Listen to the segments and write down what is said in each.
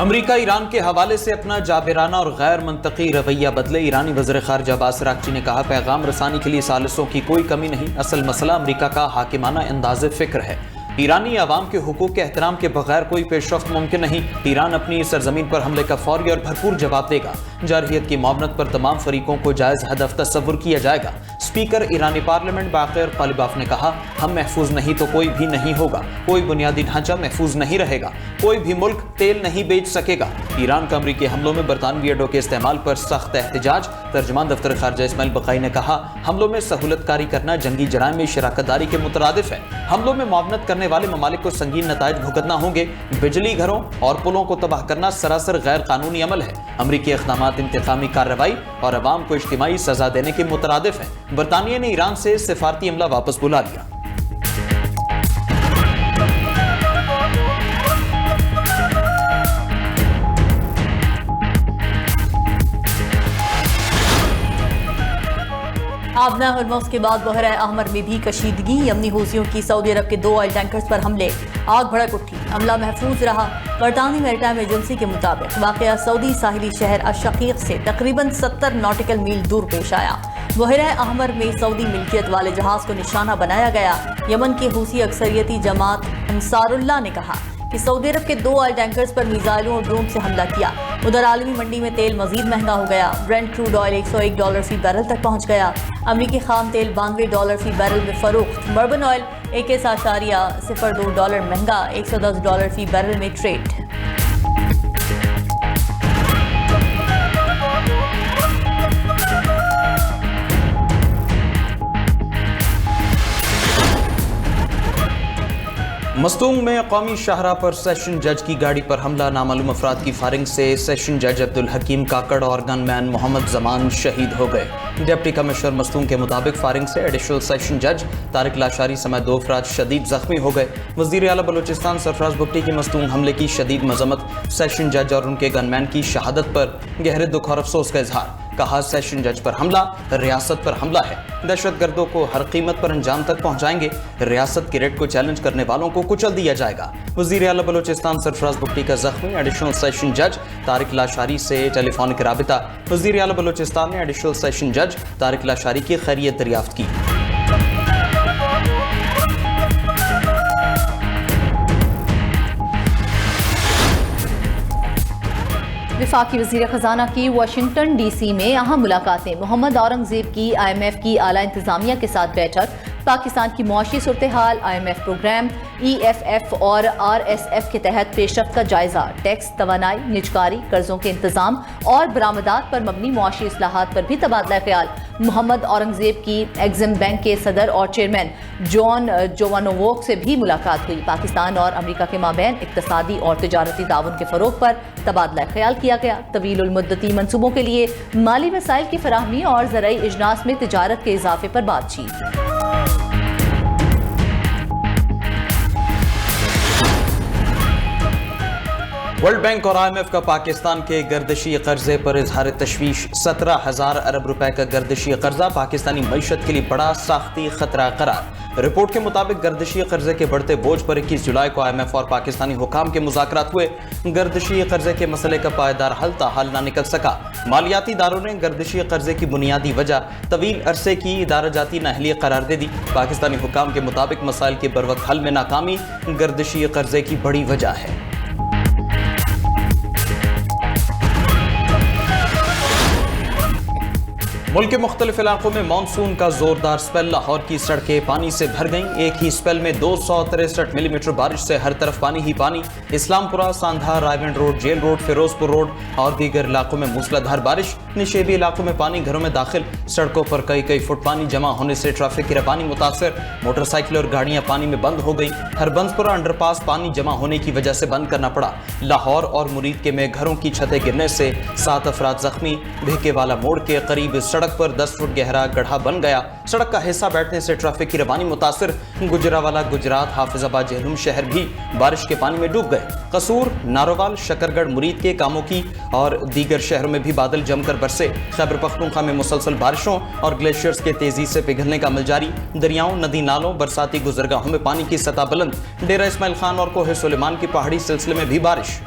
امریکہ ایران کے حوالے سے اپنا جابرانہ اور غیر منطقی رویہ بدلے۔ ایرانی وزیر خارجہ عباس اراغچی نے کہا، پیغام رسانی کے لیے ثالثوں کی کوئی کمی نہیں، اصل مسئلہ امریکہ کا حاکمانہ انداز فکر ہے۔ ایرانی عوام کے حقوق کے احترام کے بغیر کوئی پیش رفت ممکن نہیں۔ ایران اپنی سرزمین پر حملے کا فوری اور بھرپور جواب دے گا۔ جارحیت کی معاونت پر تمام فریقوں کو جائز ہدف تصور کیا جائے گا۔ اسپیکر ایرانی پارلیمنٹ باقر قالیباف نے کہا، ہم محفوظ نہیں تو کوئی بھی نہیں ہوگا، کوئی بنیادی ڈھانچہ محفوظ نہیں رہے گا، کوئی بھی ملک تیل نہیں بیچ سکے گا۔ ایران کا امریکی حملوں میں برطانوی اڈوں کے استعمال پر سخت احتجاج۔ ترجمان دفتر خارجہ اسماعیل بقائی نے کہا، حملوں میں سہولت کاری کرنا جنگی جرائم میں شراکت داری کے مترادف ہے۔ حملوں میں معاونت کرنے والے ممالک کو سنگین نتائج بھگتنا ہوں گے۔ بجلی گھروں اور پلوں کو تباہ کرنا سراسر غیر قانونی عمل ہے۔ امریکی اقدامات انتقامی کارروائی اور عوام کو اجتماعی سزا دینے کے مترادف ہیں۔ برطانیہ نے ایران سے سفارتی عملہ واپس بلا لیا۔ آبنہ ہرمز کے بعد بحیرہ احمر میں بھی کشیدگی۔ یمنی حوثیوں کی سعودی عرب کے 2 آئل ٹینکرز پر حملے، آگ بھڑک اٹھی، عملہ محفوظ رہا۔ برطانوی میری ٹائم ایجنسی کے مطابق واقعہ سعودی ساحلی شہر الشقیق سے تقریباً 70 ناٹیکل میل دور پیش آیا۔ بحیرہ احمر میں سعودی ملکیت والے جہاز کو نشانہ بنایا گیا۔ یمن کے حوثی اکثریتی جماعت انصار اللہ نے کہا کہ سعودی عرب کے 2 آئل ٹینکرز پر میزائلوں اور ڈرون سے حملہ کیا۔ ادھر عالمی منڈی میں تیل مزید مہنگا ہو گیا۔ برنٹ کروڈ آئل $101 فی بیرل تک پہنچ گیا۔ امریکی خام تیل $92 فی بیرل میں فروخت۔ مربن آئل $21.02 مہنگا، $110 فی بیرل میں ٹریڈ۔ مستونگ میں قومی شاہراہ پر سیشن جج کی گاڑی پر حملہ، نامعلوم افراد کی فائرنگ سے سیشن جج عبدالحکیم کاکڑ اور گن مین محمد زمان شہید ہو گئے۔ ڈپٹی کمشنر مستونگ کے مطابق فائرنگ سے ایڈیشنل سیشن جج طارق لاشاری سمیت 2 افراد شدید زخمی ہو گئے۔ وزیر اعلیٰ بلوچستان سرفراز بگٹی کی مستونگ حملے کی شدید مذمت، سیشن جج اور ان کے گن مین کی شہادت پر گہرے دکھ اور افسوس کا اظہار۔ کہا، سیشن جج پر حملہ ریاست پر حملہ ہے، دہشت گردوں کو ہر قیمت پر انجام تک پہنچائیں گے، ریاست کی ریٹ کو چیلنج کرنے والوں کو کچل دیا جائے گا۔ وزیر اعلیٰ بلوچستان سرفراز بگٹی کا زخمی ایڈیشنل سیشن جج طارق لاشاری سے ٹیلی فونک رابطہ۔ وزیر اعلیٰ بلوچستان نے ایڈیشنل سیشن جج طارق لاشاری کی خیریت دریافت کی۔ وفاقی وزیر خزانہ کی واشنگٹن ڈی سی میں اہم ملاقاتیں، محمد اورنگزیب کی IMF کی اعلیٰ انتظامیہ کے ساتھ بیٹھک، پاکستان کی معاشی صورتحال، IMF پروگرام، EFF اور RSF کے تحت پیش رفت کا جائزہ، ٹیکس، توانائی، نجکاری، قرضوں کے انتظام اور برآمدات پر مبنی معاشی اصلاحات پر بھی تبادلہ خیال۔ محمد اورنگزیب کی ایگزم بینک کے صدر اور چیئرمین جان جوانووک سے بھی ملاقات ہوئی۔ پاکستان اور امریکہ کے مابین اقتصادی اور تجارتی تعاون کے فروغ پر تبادلہ خیال کیا گیا۔ طویل المدتی منصوبوں کے لیے مالی وسائل کی فراہمی اور زرعی اجناس میں تجارت کے اضافے پر بات چیت۔ ورلڈ بینک اور IMF کا پاکستان کے گردشی قرضے پر اظہار تشویش۔ 17,000 ارب روپے کا گردشی قرضہ پاکستانی معیشت کے لیے بڑا ساختی خطرہ قرار۔ رپورٹ کے مطابق گردشی قرضے کے بڑھتے بوجھ پر 21 جولائی کو IMF اور پاکستانی حکام کے مذاکرات ہوئے۔ گردشی قرضے کے مسئلے کا پائیدار حل تاحال نہ نکل سکا۔ مالیاتی اداروں نے گردشی قرضے کی بنیادی وجہ طویل عرصے کی ادارہ جاتی نااہلی قرار دے دی۔ پاکستانی حکام کے مطابق مسائل کے بروقت حل میں ناکامی گردشی قرضے کی بڑی وجہ ہے۔ ملک کے مختلف علاقوں میں مانسون کا زوردار سپیل، لاہور کی سڑکیں پانی سے بھر گئیں۔ ایک ہی سپیل میں 263 ملی میٹر بارش سے ہر طرف پانی ہی پانی۔ Islampura, Sanda, Raiwind road, jail road, Ferozepur road اور دیگر علاقوں میں موسلادھار بارش۔ نشیبی علاقوں میں پانی گھروں میں داخل، سڑکوں پر کئی فٹ پانی جمع ہونے سے ٹریفک کی روانی متاثر، موٹر سائیکل اور گاڑیاں پانی میں بند ہو گئی۔ ہربنزپورہ انڈر پاس پانی جمع ہونے کی وجہ سے بند کرنا پڑا۔ لاہور اور مرید کے میں گھروں کی چھتیں گرنے سے 7 افراد زخمی۔ بھیکے والا موڑ کے قریب سڑک پر 10 فٹ گہرا گڑھا بن گیا۔ سڑک کا حصہ بیٹھنے سے ٹریفک کی روانی متاثر۔ گجرانوالہ گجرات، حافظ آباد، جہلم شہر بھی بارش کے پانی میں ڈوب گئے۔ قصور، ناروال، شکرگڑھ، مرید کے کاموں کی اور دیگر شہروں میں بھی بادل جم کر برسے۔ خیبر پختونخوا میں مسلسل بارشوں اور گلیشیئرز کے تیزی سے پگھلنے کا عمل جاری۔ دریاؤں، ندی نالوں، برساتی گزرگاہوں میں پانی کی سطح بلند۔ ڈیرہ اسماعیل خان اور کوہ سلیمان کی پہاڑی سلسلے میں بھی بارش۔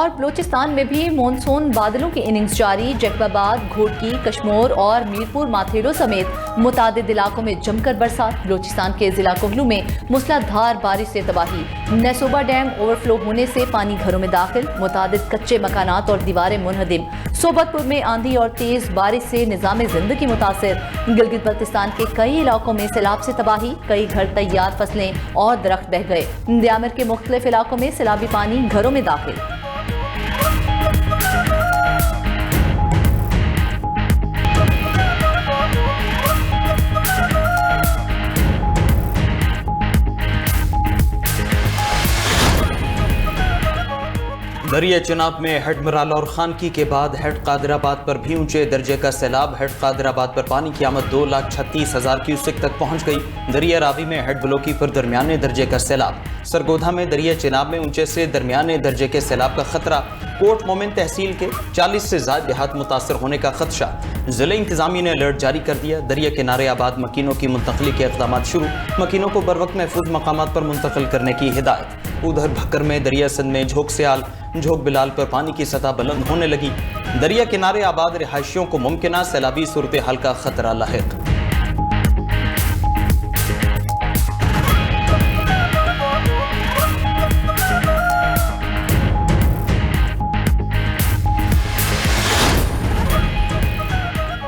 اور بلوچستان میں بھی مونسون بادلوں کی اننگز جاری. جیکباباد، گھوٹکی، کشمور اور میرپور ماتھیرو سمیت متعدد علاقوں میں جم کر برسات. بلوچستان کے ضلع کوہلو میں موسلا دھار بارش سے تباہی. نیسوبا ڈیم اوور فلو ہونے سے پانی گھروں میں داخل. متعدد کچے مکانات اور دیواریں منہدم. صوبت پور میں آندھی اور تیز بارش سے نظام زندگی متاثر. گلگت بلتستان کے کئی علاقوں میں سیلاب سے تباہی. کئی گھر، تیار فصلیں اور درخت بہہ گئے. دیامر کے مختلف علاقوں میں سیلابی پانی گھروں میں داخل. دریا چناب میں ہیڈ مرالا اور خانکی کے بعد ہیڈ قادر آباد پر بھی اونچے درجے کا سیلاب. ہیڈ قادر آباد پر پانی کی آمد 2,36,000 کیوسک تک پہنچ گئی. دریا راوی میں ہیڈ بلوکی پر درمیانے درجے کا سیلاب. سرگودھا میں دریا چناب میں اونچے سے درمیانے درجے کے سیلاب کا خطرہ. کوٹ مومن تحصیل کے 40 سے زائد دیہات متاثر ہونے کا خدشہ. ضلع انتظامیہ نے الرٹ جاری کر دیا. دریا کنارے آباد مکینوں کی منتقلی کے اقدامات شروع. مکینوں کو بروقت محفوظ مقامات پر منتقل کرنے کی ہدایت. ادھر بھکر میں دریا سندھ میں جھوک سیال، جھوک بلال پر پانی کی سطح بلند ہونے لگی. دریا کنارے آباد رہائشیوں کو ممکنہ سیلابی صورتحال کا خطرہ لاحق.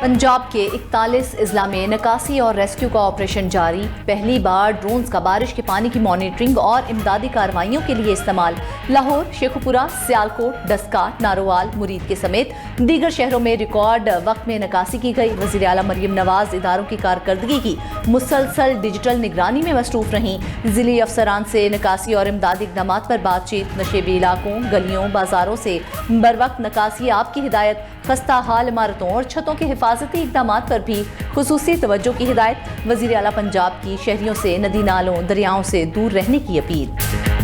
پنجاب کے 41 اضلاع میں نکاسی اور ریسکیو کا آپریشن جاری. پہلی بار ڈرونز کا بارش کے پانی کی مانیٹرنگ اور امدادی کارروائیوں کے لیے استعمال. لاہور، شیخوپورہ، سیالکوٹ، ڈسکا، ناروال، مرید کے سمیت دیگر شہروں میں ریکارڈ وقت میں نکاسی کی گئی. وزیر اعلیٰ مریم نواز اداروں کی کارکردگی کی مسلسل ڈیجیٹل نگرانی میں مصروف رہیں. ضلعی افسران سے نکاسی اور امدادی اقدامات پر بات چیت. نشیبی علاقوں، گلیوں، بازاروں سے بروقت نکاسی آپ کی ہدایت. خستہ حال عمارتوں اور چھتوں کے حفاظتی اقدامات پر بھی خصوصی توجہ کی ہدایت. وزیر اعلیٰ پنجاب کی شہریوں سے ندی نالوں، دریاؤں سے دور رہنے کی اپیل.